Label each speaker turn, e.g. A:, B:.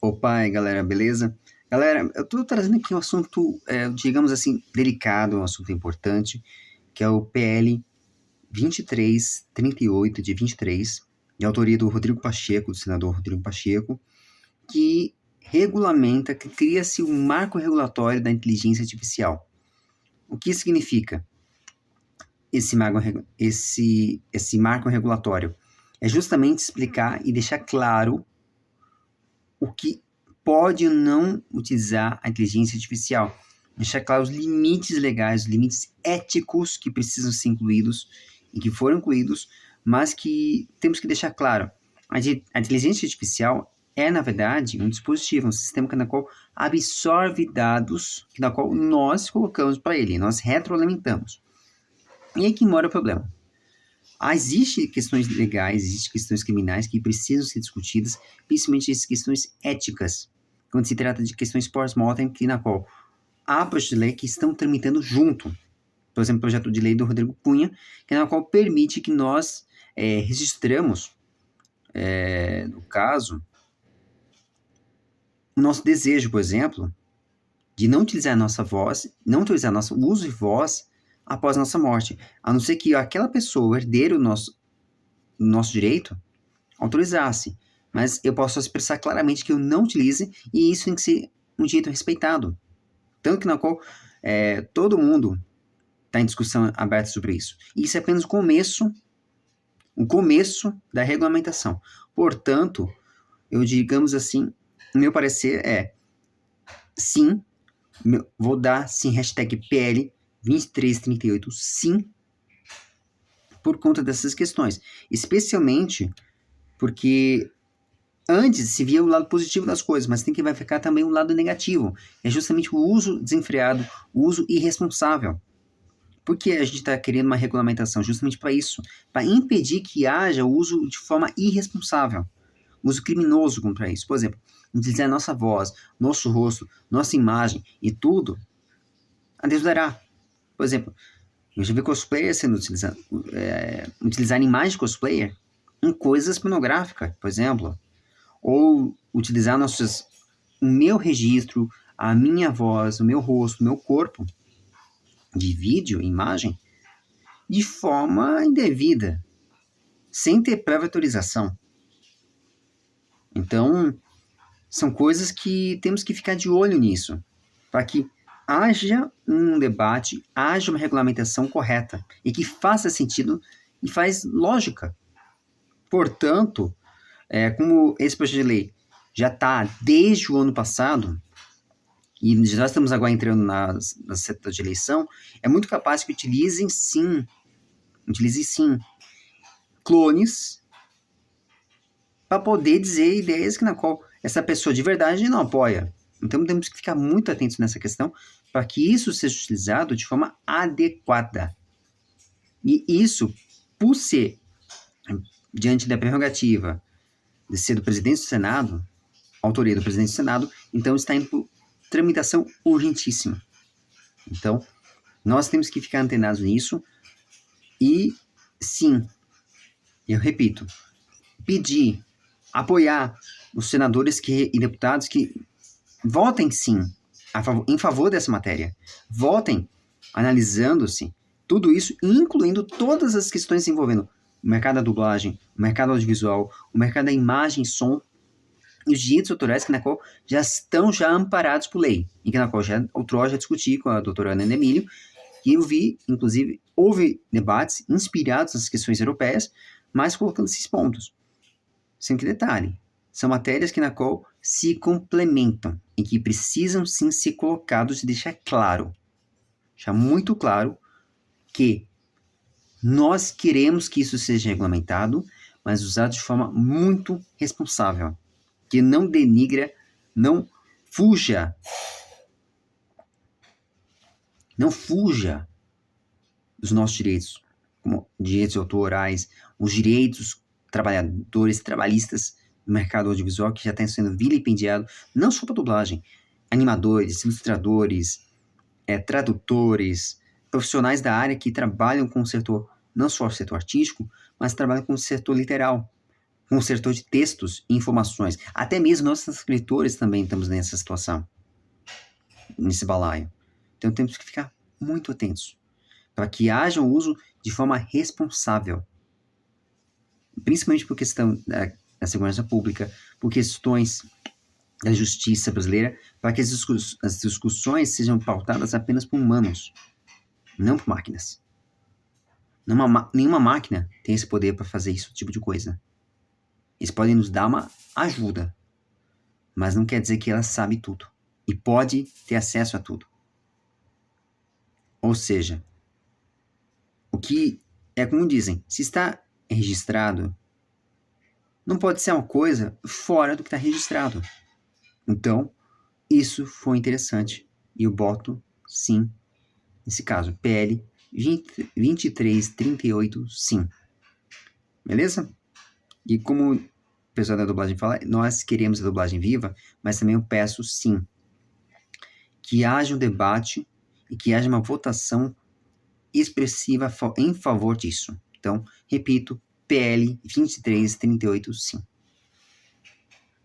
A: Opa, aí, galera, beleza? Galera, eu tô trazendo aqui um assunto, digamos assim, delicado, um assunto importante, que é o PL 2338 de 23, de autoria do Rodrigo Pacheco, do senador Rodrigo Pacheco, que regulamenta, que cria-se um marco regulatório da inteligência artificial. O que significa esse marco regulatório? É justamente explicar e deixar claro o que pode ou não utilizar a inteligência artificial. Deixar claro os limites legais, os limites éticos que precisam ser incluídos e que foram incluídos, mas que temos que deixar claro. A inteligência artificial é, na verdade, um dispositivo, um sistema na qual absorve dados, na qual nós colocamos para ele, nós retroalimentamos. E aí que mora o problema. Existem questões legais, existem questões criminais que precisam ser discutidas, principalmente as questões éticas, quando se trata de questões pós-mortem, na qual há projetos de lei que estão tramitando junto. Por exemplo, o projeto de lei do Rodrigo Cunha, na qual permite que nós registramos, no caso, o nosso desejo, por exemplo, de não utilizar a nossa voz, não utilizar nosso uso de voz após a nossa morte, a não ser que aquela pessoa, herdeiro do nosso direito, autorizasse. Mas eu posso expressar claramente que eu não utilize e isso tem que ser um direito respeitado. Tanto que na qual todo mundo está em discussão aberta sobre isso. E isso é apenas o começo da regulamentação. Portanto, eu digamos assim, meu parecer é sim, vou dar sim, hashtag PL 2338 sim, por conta dessas questões. Especialmente porque antes se via o lado positivo das coisas, mas tem que vai ficar também o lado negativo. É justamente o uso desenfreado, o uso irresponsável. Por que a gente está querendo uma regulamentação? Justamente para isso, para impedir que haja o uso de forma irresponsável, uso criminoso contra isso. Por exemplo, utilizar nossa voz, nosso rosto, nossa imagem e tudo a Deus dará. Por exemplo, eu já vi cosplayer sendo utilizado, utilizar imagens de cosplayer em coisas pornográficas, por exemplo, ou utilizar o meu registro, a minha voz, o meu rosto, o meu corpo de vídeo, imagem, de forma indevida, sem ter prévia autorização. Então, são coisas que temos que ficar de olho nisso, para que haja um debate, haja uma regulamentação correta e que faça sentido e faz lógica. Portanto, como esse projeto de lei já está desde o ano passado, e já estamos agora entrando na seta de eleição, é muito capaz que utilizem sim clones para poder dizer ideias que na qual essa pessoa de verdade não apoia. Então temos que ficar muito atentos nessa questão para que isso seja utilizado de forma adequada. E isso, por ser diante da prerrogativa de ser do presidente do Senado, autoria do presidente do Senado, então está indo por tramitação urgentíssima. Então, nós temos que ficar antenados nisso e, sim, eu repito, pedir, apoiar os senadores e deputados que votem, sim, em favor dessa matéria. Votem analisando-se tudo isso, incluindo todas as questões envolvendo o mercado da dublagem, o mercado audiovisual, o mercado da imagem e som, e os direitos autorais que na qual já estão amparados por lei, e que na qual outrora já discuti com a doutora Ana Emílio, e eu vi, inclusive, houve debates inspirados nas questões europeias, mas colocando esses pontos. Sem que detalhe, são matérias que na qual se complementam e que precisam sim ser colocados e deixar claro, deixar muito claro que nós queremos que isso seja regulamentado, mas usado de forma muito responsável, que não denigra, não fuja dos nossos direitos, como direitos autorais, os direitos trabalhadores, trabalhistas do mercado audiovisual que já está sendo vilipendiado, não só para dublagem, animadores, ilustradores, tradutores, profissionais da área que trabalham com o setor, não só o setor artístico, mas trabalham com o setor literal, consertor de textos e informações. Até mesmo nós, escritores, também estamos nessa situação, nesse balaio. Então temos que ficar muito atentos para que haja um uso de forma responsável, principalmente por questão da segurança pública, por questões da justiça brasileira, para que as discussões sejam pautadas apenas por humanos, não por máquinas. Nenhuma máquina tem esse poder para fazer esse tipo de coisa. Eles podem nos dar uma ajuda, mas não quer dizer que ela sabe tudo e pode ter acesso a tudo. Ou seja, o que é como dizem, se está registrado, não pode ser uma coisa fora do que está registrado. Então, isso foi interessante e eu boto sim, nesse caso, PL 2338 sim. Beleza? E como o pessoal da dublagem fala, nós queremos a dublagem viva, mas também eu peço sim que haja um debate e que haja uma votação expressiva em favor disso. Então, repito, PL 2338 sim.